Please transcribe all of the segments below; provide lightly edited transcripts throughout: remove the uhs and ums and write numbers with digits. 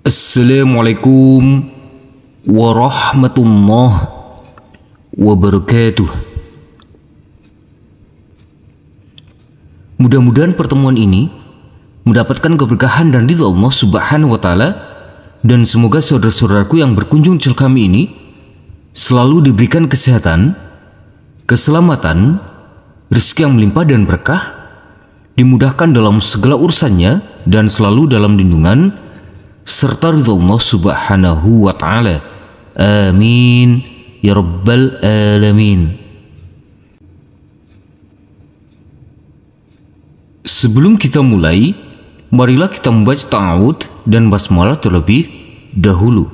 Assalamualaikum warahmatullahi wabarakatuh. Mudah-mudahan pertemuan ini mendapatkan keberkahan dan ridha Allah Subhanahu wa Ta'ala, dan semoga saudara-saudaraku yang berkunjung channel kami ini selalu diberikan kesehatan, keselamatan, rezeki yang melimpah dan berkah, dimudahkan dalam segala urusannya, dan selalu dalam lindungan serta ridha Allah Subhanahu wa Ta'ala. Amin ya rabbal alamin. Sebelum kita mulai, marilah kita membaca ta'awudz dan basmalah terlebih dahulu.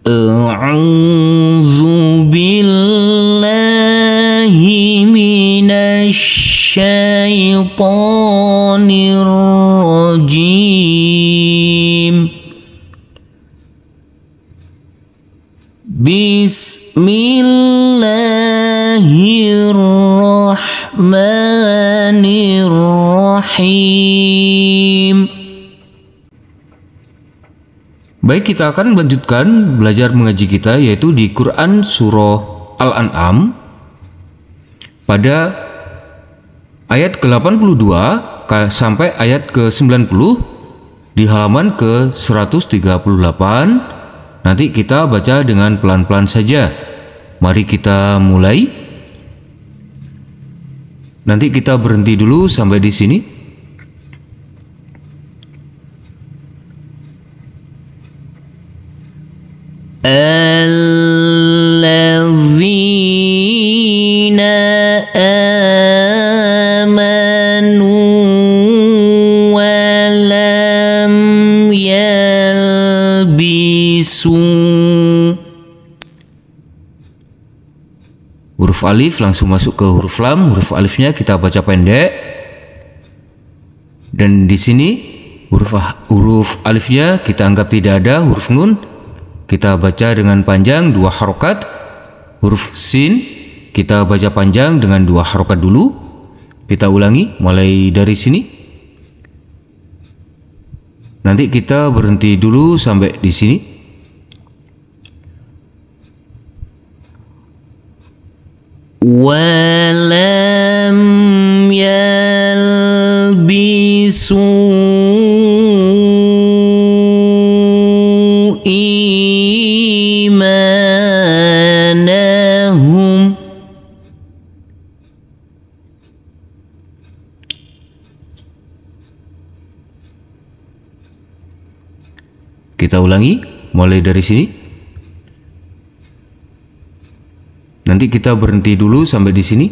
A'udzu billahi minasy syaitonir rajim. Bismillahirrahmanirrahim. Baik, kita akan melanjutkan belajar mengaji kita, yaitu di Quran Surah Al-An'am pada ayat ke-82 sampai ayat ke-90 di halaman ke-138. Nanti kita baca dengan pelan-pelan saja. Mari kita mulai. Nanti kita berhenti dulu sampai di sini. Alladzina amanu wa lam yalbisu. Huruf alif langsung masuk ke huruf lam. Huruf alifnya kita baca pendek, dan di sini huruf alifnya kita anggap tidak ada. Huruf nun kita baca dengan panjang 2 harokat. Huruf sin kita baca panjang dengan 2 harokat dulu. Kita ulangi mulai dari sini. Nanti kita berhenti dulu sampai di sini. Walam yalbisu imanahum. Kita ulangi mulai dari sini. Nanti kita berhenti dulu sampai di sini.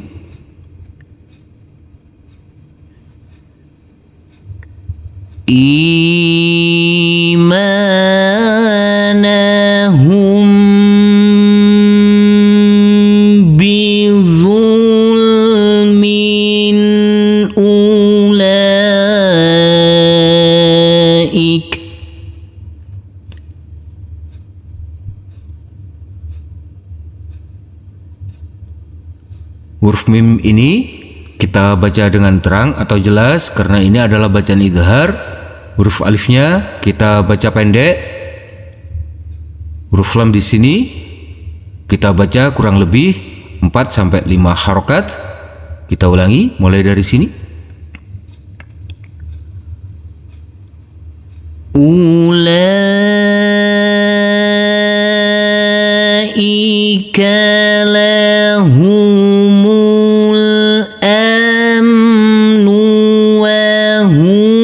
Imanahum bizulmin ulaik. Huruf mim ini kita baca dengan terang atau jelas karena ini adalah bacaan idhar. Huruf alifnya kita baca pendek. Huruf lam di sini kita baca kurang lebih 4 sampai 5 harokat. Kita ulangi mulai dari sini. Ulaika lahumul amnu wa hum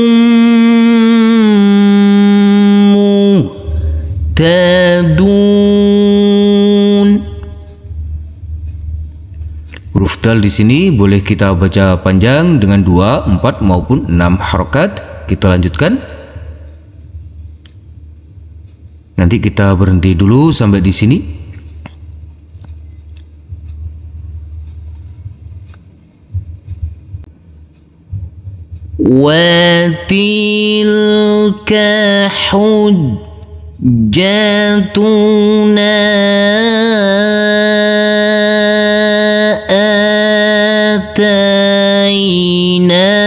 muhtadun. Huruf dal di sini boleh kita baca panjang dengan 2, 4 maupun 6 harokat. Kita lanjutkan. Nanti kita berhenti dulu sampai di sini. Wa tilka hujjatuna atainaha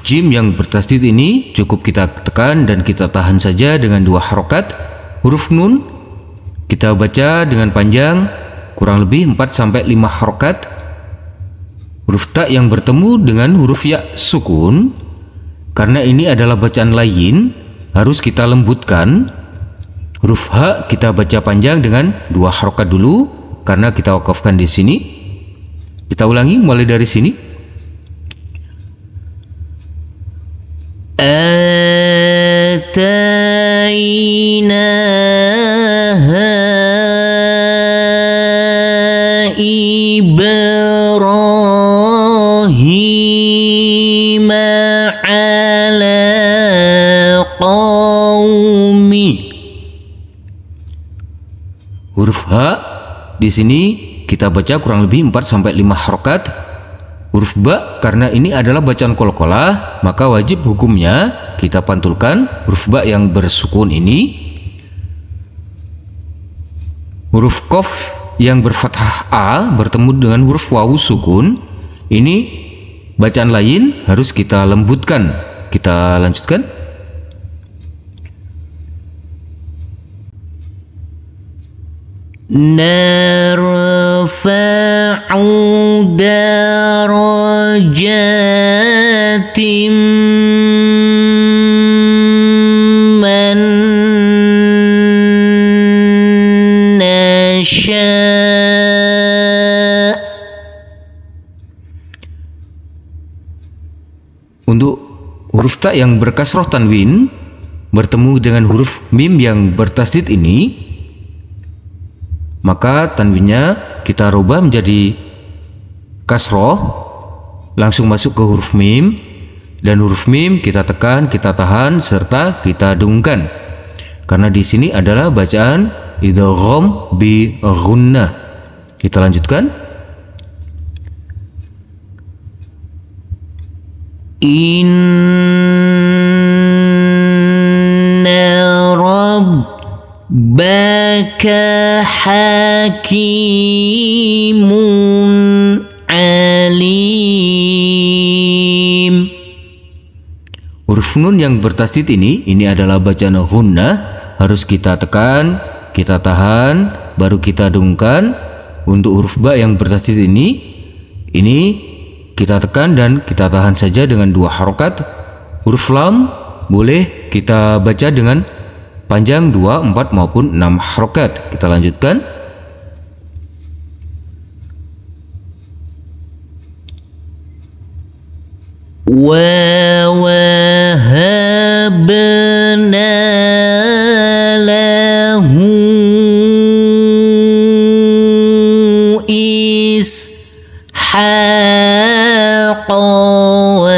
jim yang bertasdid ini cukup kita tekan dan kita tahan saja dengan 2 harokat. Huruf nun kita baca dengan panjang kurang lebih 4-5 harokat. Huruf ta yang bertemu dengan huruf ya sukun, karena ini adalah bacaan lain, harus kita lembutkan. Huruf ha kita baca panjang dengan 2 harokat dulu, karena kita wakafkan di sini. Kita ulangi mulai dari sini. Atainaha Ibrahim ala qaumi. Huruf H di sini kita baca kurang lebih 4-5 harokat. Huruf ba karena ini adalah bacaan qalqalah, maka wajib hukumnya kita pantulkan huruf ba yang bersukun ini. Huruf qaf yang berfathah a bertemu dengan huruf wawu sukun, ini bacaan lain harus kita lembutkan. Kita lanjutkan. Narfa'u darajatim man nasha'. Untuk huruf ta yang berkasroh tanwin bertemu dengan huruf mim yang bertasdid ini, maka tanwinnya kita rubah menjadi kasroh, langsung masuk ke huruf mim, dan huruf mim kita tekan, kita tahan, serta kita dengungkan. Karena di sini adalah bacaan idgham bi ghunnah. Kita lanjutkan. Inna rabbaka hakimun alim. Huruf nun yang bertasdid ini adalah bacaan ghunnah, harus kita tekan, kita tahan, baru kita dengungkan. Untuk huruf ba yang bertasdid ini kita tekan dan kita tahan saja dengan 2 harokat. Huruf lam boleh kita baca dengan panjang 2, 4 maupun 6 harokat. Kita lanjutkan. Wa wahabna lahu ishaqa wa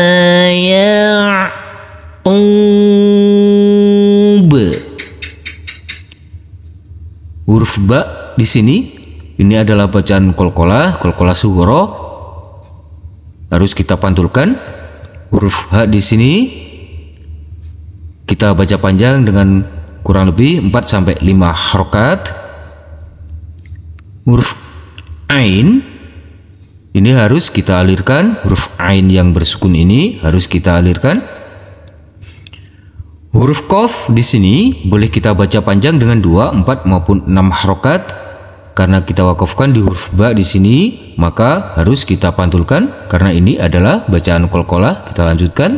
ya'qub. Huruf ba di sini ini adalah bacaan qalqalah sughra, harus kita pantulkan. Huruf H di sini kita baca panjang dengan kurang lebih 4-5 harokat. Huruf ain ini harus kita alirkan, huruf ain yang bersukun ini harus kita alirkan. Huruf qaf di sini boleh kita baca panjang dengan 2, 4 maupun 6 harokat. Karena kita wakafkan di huruf ba di sini, maka harus kita pantulkan karena ini adalah bacaan qalqalah. Kita lanjutkan.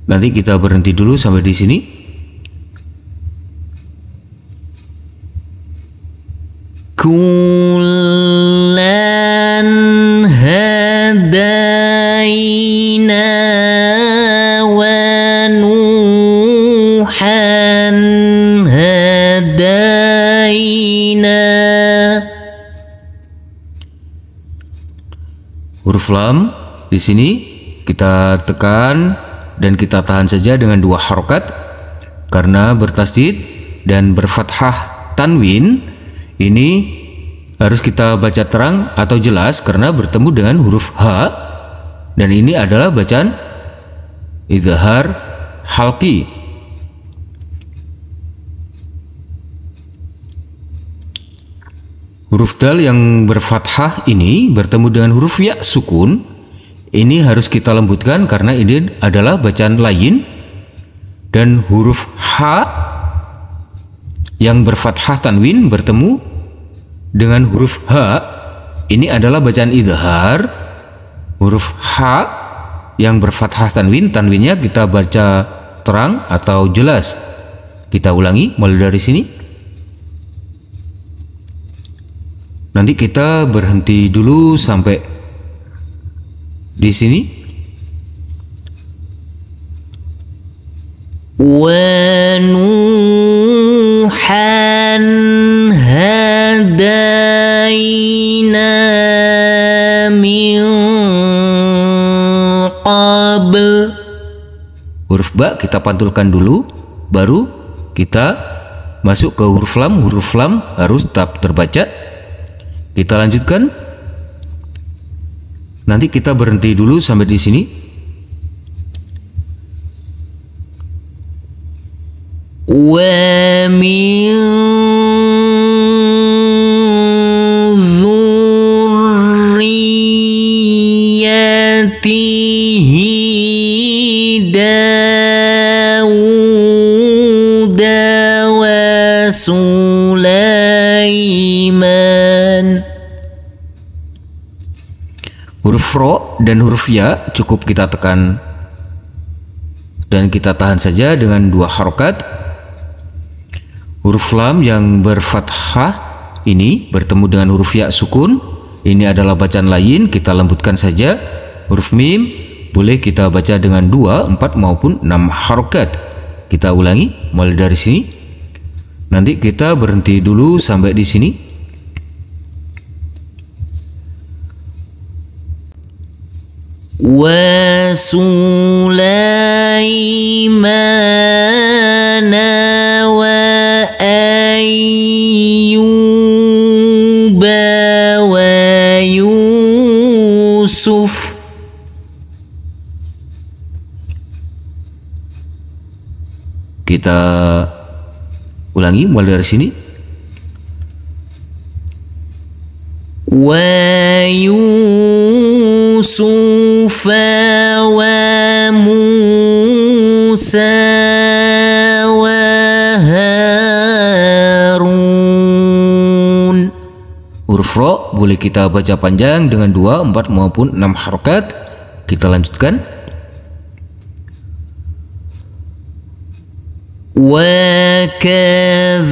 Nanti kita berhenti dulu sampai di sini. Kullan hadaina wa nuhan hadaina. Huruf lam di sini kita tekan dan kita tahan saja dengan 2 harokat karena bertasdid dan berfathah tanwin. Ini harus kita baca terang atau jelas karena bertemu dengan huruf H, dan ini adalah bacaan idhar halqi. Huruf dal yang berfathah ini bertemu dengan huruf ya sukun. Ini harus kita lembutkan karena ini adalah bacaan lain. Dan huruf ha yang berfathah tanwin bertemu dengan huruf ha. Ini adalah bacaan idhar. Huruf ha yang berfathah tanwin, tanwinnya kita baca terang atau jelas. Kita ulangi mulai dari sini. Nanti kita berhenti dulu sampai di sini. Wa nuhan hadaina min qabl. Huruf ba kita pantulkan dulu, baru kita masuk ke huruf lam. Huruf lam harus tetap terbaca. Kita lanjutkan. Nanti kita berhenti dulu sampai di sini. Wa min dzurriyyatihi Dawud wa Sulaiman. Huruf ro dan huruf ya cukup kita tekan dan kita tahan saja dengan 2 harokat. Huruf lam yang berfathah ini bertemu dengan huruf ya sukun. Ini adalah bacaan lain, kita lembutkan saja. Huruf mim boleh kita baca dengan 2, 4 maupun 6 harokat. Kita ulangi mulai dari sini. Nanti kita berhenti dulu sampai di sini. Wa Sulaimana wa Ayyuba wa Yusuf. Kita ulangi mulai dari sini. Wa Yusuf wa Musa wa Harun. Huruf ro boleh kita baca panjang dengan 2, 4 maupun 6 harokat. Kita lanjutkan. Wa kadzalika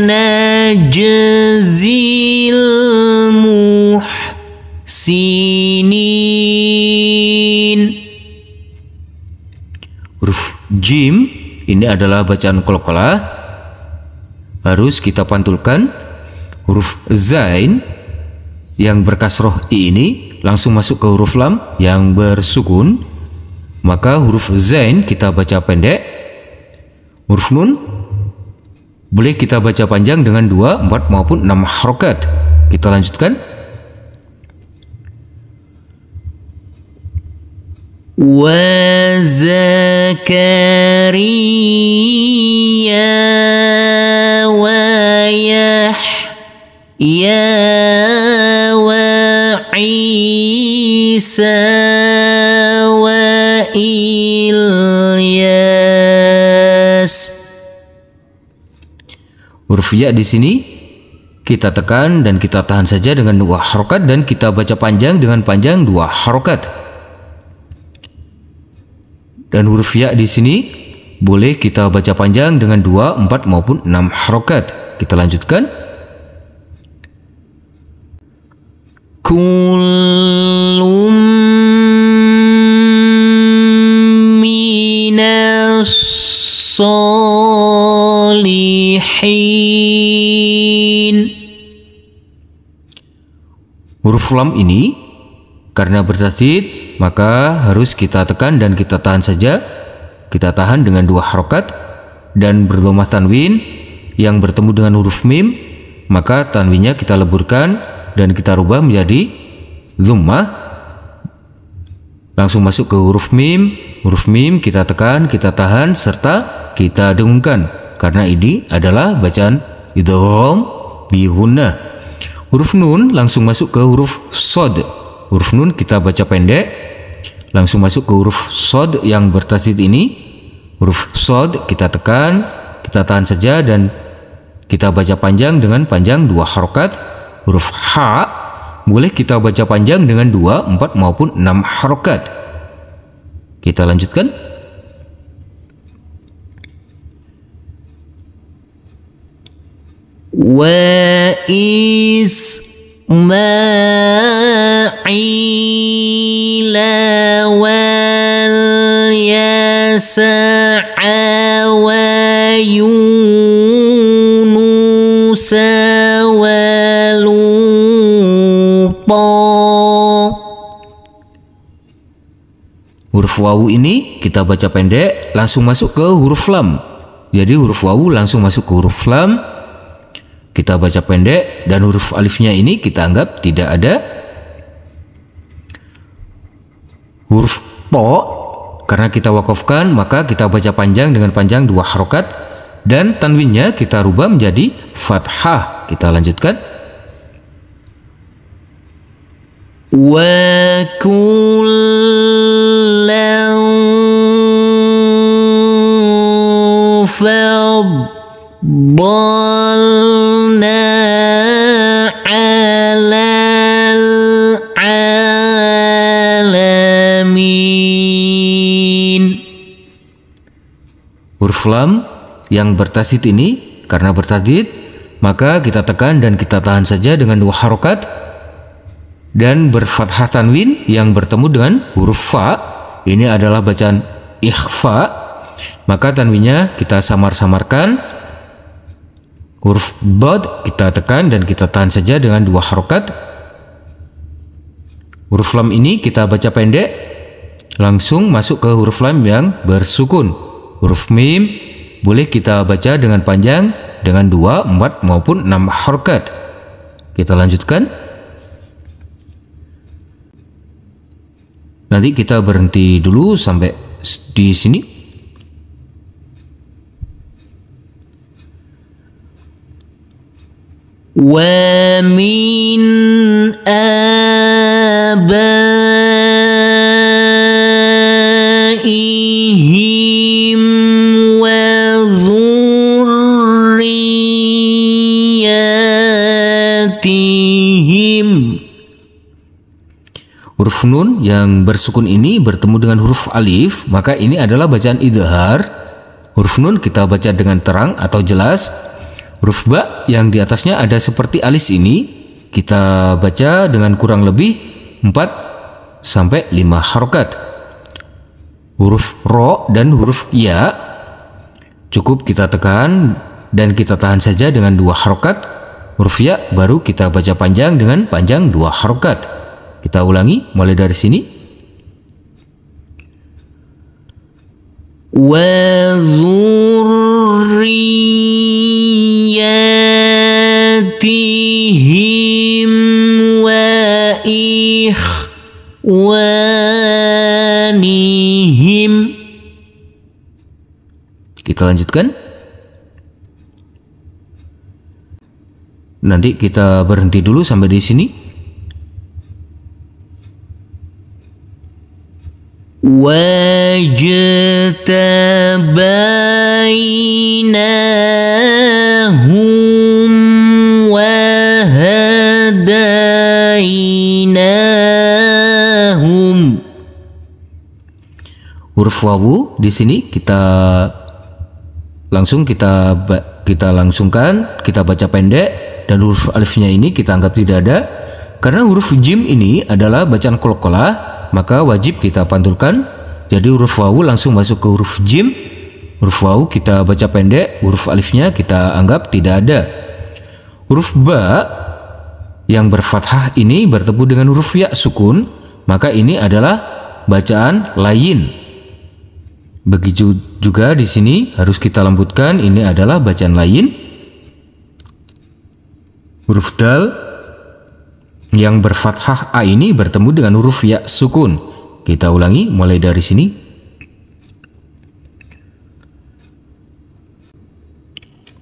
najzil muhsinin. Huruf jim ini adalah bacaan qalqalah, harus kita pantulkan. Huruf zain yang berkasroh i ini langsung masuk ke huruf lam yang bersukun, maka huruf zain kita baca pendek. Huruf nun boleh kita baca panjang dengan 2, 4 maupun 6 harokat. Kita lanjutkan. Wa Zakariya wa Yahya wa Isa wa Ilyas. Huruf ya di sini kita tekan dan kita tahan saja dengan 2 harokat dan kita baca panjang dengan panjang 2 harokat. Dan huruf ya di sini boleh kita baca panjang dengan 2, 4 maupun 6 harokat. Kita lanjutkan. Kullum minas solihin. Huruf lam ini karena bertasydid maka harus kita tekan dan kita tahan saja. Kita tahan dengan 2 harokat dan berdomah tanwin yang bertemu dengan huruf mim, maka tanwinnya kita leburkan dan kita rubah menjadi dhammah. Langsung masuk ke huruf mim. Huruf mim kita tekan, kita tahan serta kita dengungkan. karena ini adalah bacaan idgham bi gunnah. Huruf nun langsung masuk ke huruf shad. Huruf nun kita baca pendek, langsung masuk ke huruf shad yang bertasydid ini. Huruf shad kita tekan, kita tahan saja dan kita baca panjang dengan panjang 2 harokat. Huruf ha boleh kita baca panjang dengan 2, 4 maupun 6 harokat. Kita lanjutkan. Wa Ismaila wal yasa'a wa Yunusa wa Luta. Huruf wawu ini kita baca pendek, langsung masuk ke huruf lam. Jadi huruf wawu langsung masuk ke huruf lam, kita baca pendek, dan huruf alifnya ini kita anggap tidak ada. Huruf po karena kita wakafkan maka kita baca panjang dengan panjang 2 harokat, dan tanwinnya kita rubah menjadi fathah. Kita lanjutkan. Wa kullan faddalna 'alal 'alamin. Huruf lam yang bertasydid ini karena bertasydid maka kita tekan dan kita tahan saja dengan 2 harokat, dan berfathah tanwin yang bertemu dengan huruf fa. Ini adalah bacaan ikhfa, maka tanwinnya kita samar-samarkan. Huruf bad kita tekan dan kita tahan saja dengan 2 harokat. Huruf lam ini kita baca pendek, langsung masuk ke huruf lam yang bersukun. Huruf mim boleh kita baca dengan panjang dengan 2, 4 maupun 6 harokat. Kita lanjutkan. Nanti kita berhenti dulu sampai di sini. Wa min abaihim wa dhurriyyatihim. Huruf nun yang bersukun ini bertemu dengan huruf alif, maka ini adalah bacaan idhar. Huruf nun kita baca dengan terang atau jelas. Huruf ba yang di atasnya ada seperti alis ini kita baca dengan kurang lebih 4 sampai 5 harokat. Huruf ro dan huruf ya cukup kita tekan dan kita tahan saja dengan 2 harokat. Huruf ya baru kita baca panjang dengan panjang 2 harokat. Kita ulangi mulai dari sini. Wa dhurriyyatihim wa ikhwanihim. Kita lanjutkan. Nanti kita berhenti dulu sampai di sini. وَاجْتَبَيْنَاهُمْ وَهَدَيْنَاهُمْ. Huruf wawu di sini kita langsungkan, kita baca pendek, dan huruf alifnya ini kita anggap tidak ada. Karena huruf jim ini adalah bacaan qalqalah, maka wajib kita pantulkan. Jadi huruf wawu langsung masuk ke huruf jim. Huruf wawu kita baca pendek, huruf alifnya kita anggap tidak ada. Huruf ba yang berfathah ini bertemu dengan huruf ya sukun, maka ini adalah bacaan layin. Begitu juga di sini harus kita lembutkan, ini adalah bacaan layin. Huruf dal yang berfathah a ini bertemu dengan huruf ya sukun. Kita ulangi mulai dari sini.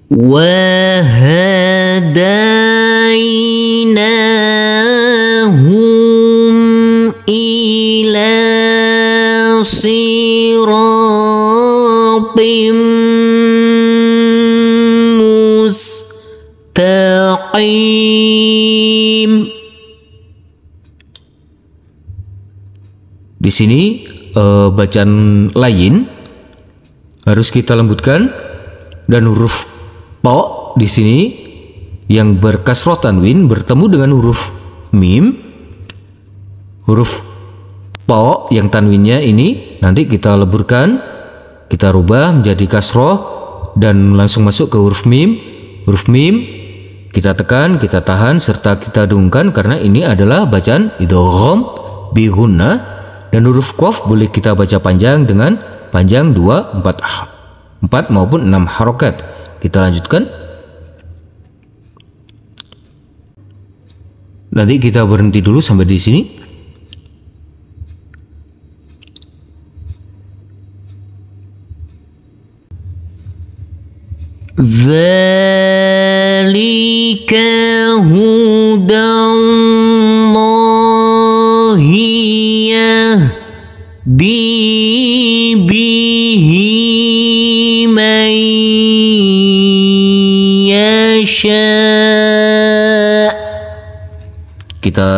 وهديناهم إلى صراط مستقيم. Di sini bacaan lain harus kita lembutkan, dan huruf po di sini yang berkasroh tanwin bertemu dengan huruf mim. Huruf po yang tanwinnya ini nanti kita leburkan, kita rubah menjadi kasroh dan langsung masuk ke huruf mim. Huruf mim kita tekan, kita tahan serta kita dengungkan karena ini adalah bacaan idgham bi gunnah. Dan huruf qaf boleh kita baca panjang dengan panjang 2, 4 maupun 6 harokat. Kita lanjutkan. Nanti kita berhenti dulu sampai di sini. Dzalika hudallahi yahdi bihi man yasha. Kita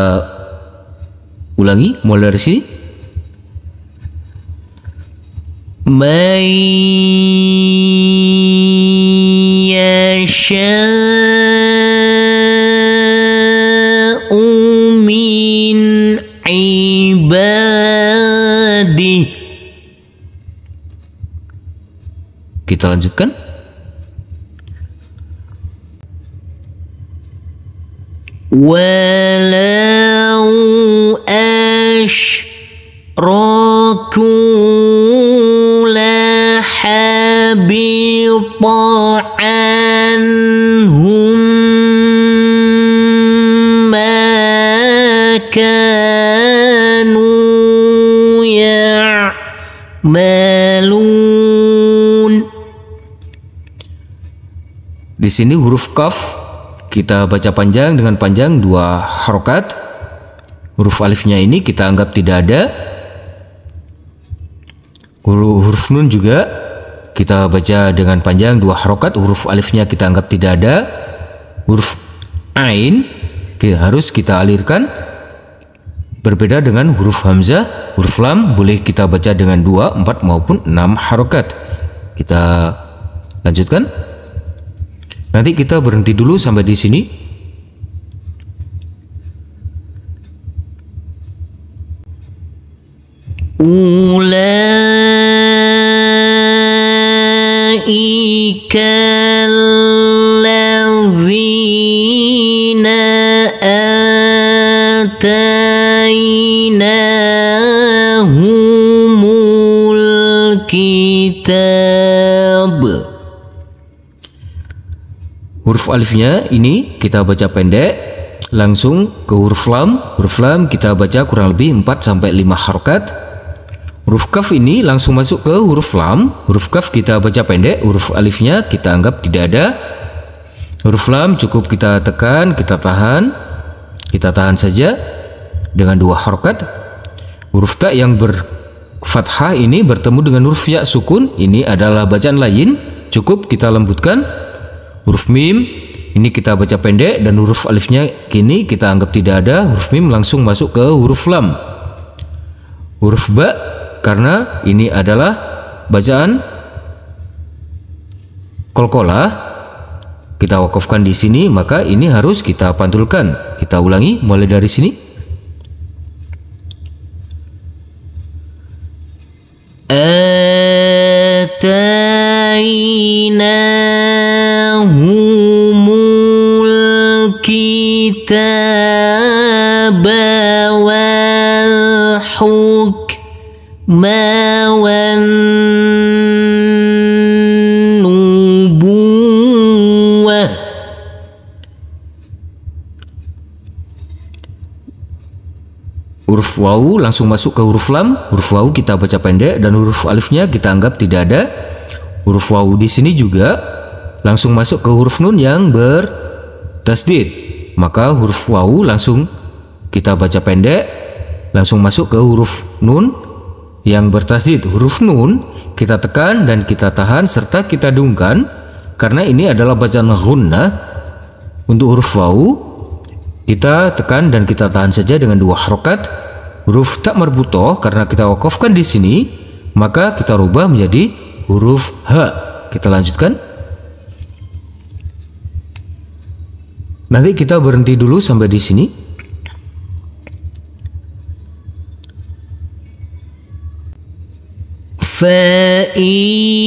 ulangi mulai dari sini. Man yasha'u min ibadih. Kita lanjutkan. Walau asyraku la habita anhum ma kanu ya'malun. Di sini huruf kaf kita baca panjang dengan panjang 2 harokat. Huruf alifnya ini kita anggap tidak ada. Huruf nun juga kita baca dengan panjang 2 harokat. Huruf alifnya kita anggap tidak ada. Huruf ain harus kita alirkan. Berbeda dengan huruf hamzah. Huruf lam boleh kita baca dengan 2, 4 maupun 6 harokat. Kita lanjutkan. Nanti kita berhenti dulu sampai di sini. Ulaika alladzina atainahumul kitab. Huruf alifnya ini kita baca pendek langsung ke huruf lam. Huruf lam kita baca kurang lebih 4 sampai 5 harokat. Huruf kaf ini langsung masuk ke huruf lam. Huruf kaf kita baca pendek, huruf alifnya kita anggap tidak ada. Huruf lam cukup kita tekan, kita tahan saja dengan 2 harokat. Huruf ta yang berfathah ini bertemu dengan huruf ya sukun, ini adalah bacaan lain, cukup kita lembutkan. Huruf mim ini kita baca pendek dan huruf alifnya kini kita anggap tidak ada. Huruf mim langsung masuk ke huruf lam. Huruf ba karena ini adalah bacaan qalqalah, kita wakafkan di sini, maka ini harus kita pantulkan. Kita ulangi mulai dari sini. Atainahumul kitaba wal hukma wan nubuwah. Huruf wawu langsung masuk ke huruf lam. Huruf wawu kita baca pendek dan huruf alifnya kita anggap tidak ada. Huruf wawu di sini juga langsung masuk ke huruf nun yang bertasdid. Maka huruf wawu langsung kita baca pendek, langsung masuk ke huruf nun yang bertasdid. Huruf nun kita tekan dan kita tahan serta kita dengungkan karena ini adalah bacaan ghunnah. Untuk huruf wawu kita tekan dan kita tahan saja dengan 2 harokat. Huruf tak marbutoh karena kita wakafkan di sini, maka kita rubah menjadi huruf H. Kita lanjutkan. Nanti kita berhenti dulu sampai di sini. فَإِنْ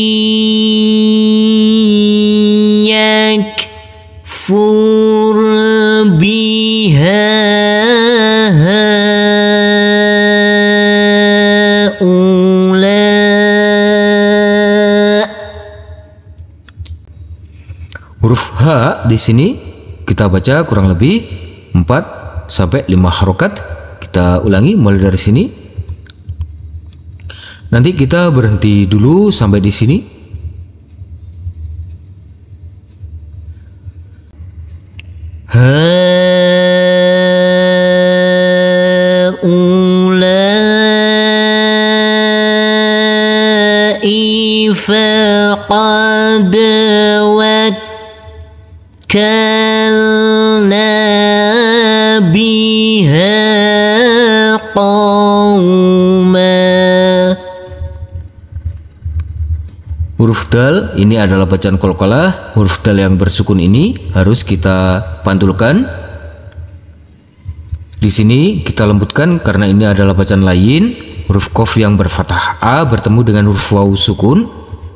biha huruf H di sini kita baca kurang lebih 4 sampai 5 harokat. Kita ulangi mulai dari sini. Nanti kita berhenti dulu sampai di sini. Haulai faqad wakkalna biha qauma. Huruf dal ini adalah bacaan qalqalah. Huruf dal yang bersukun ini harus kita pantulkan. Di sini kita lembutkan karena ini adalah bacaan lain. Huruf qaf yang berfathah A bertemu dengan huruf wawu sukun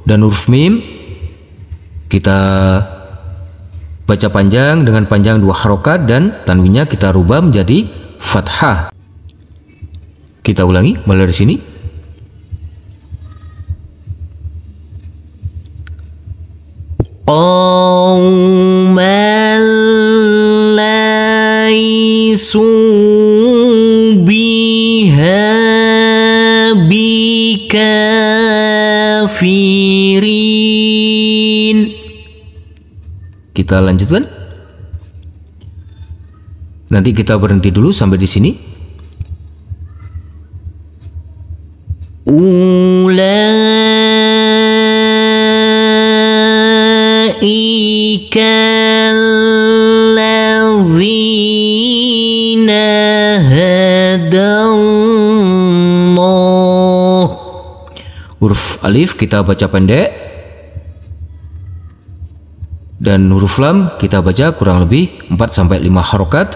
dan huruf mim kita baca panjang dengan panjang 2 harokat dan tanwinnya kita rubah menjadi fathah. Kita ulangi mulai dari sini. Qauman laisu biha bikafirin. Kita lanjutkan. Nanti kita berhenti dulu sampai di sini. Ulaika alladzina hadallah. Huruf alif kita baca pendek dan huruf lam kita baca kurang lebih 4 sampai 5 harokat.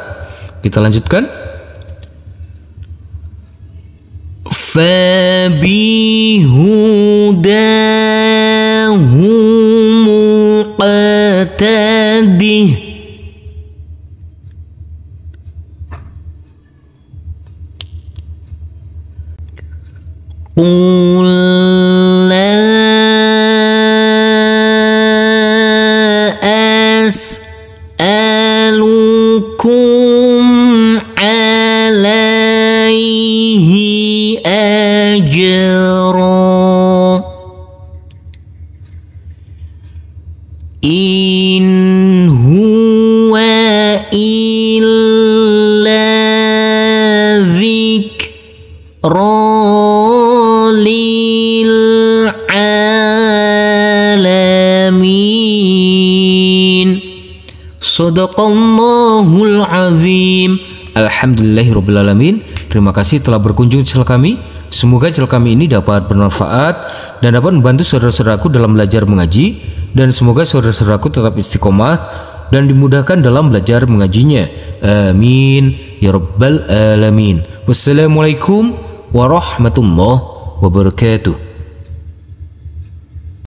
Kita lanjutkan. Fabihudahu muqtadih. Qul la as'alukum alaihi ajra in huwa illa dzikra lil alamin. Shadaqallahul azim. Alhamdulillahirabbil alamin. Terima kasih telah berkunjung di channel kami. Semoga channel kami ini dapat bermanfaat dan dapat membantu saudara-saudaraku dalam belajar mengaji, dan semoga saudara-saudaraku tetap istiqomah dan dimudahkan dalam belajar mengajinya. Amin ya rabbal alamin. Wassalamualaikum warahmatullahi wabarakatuh.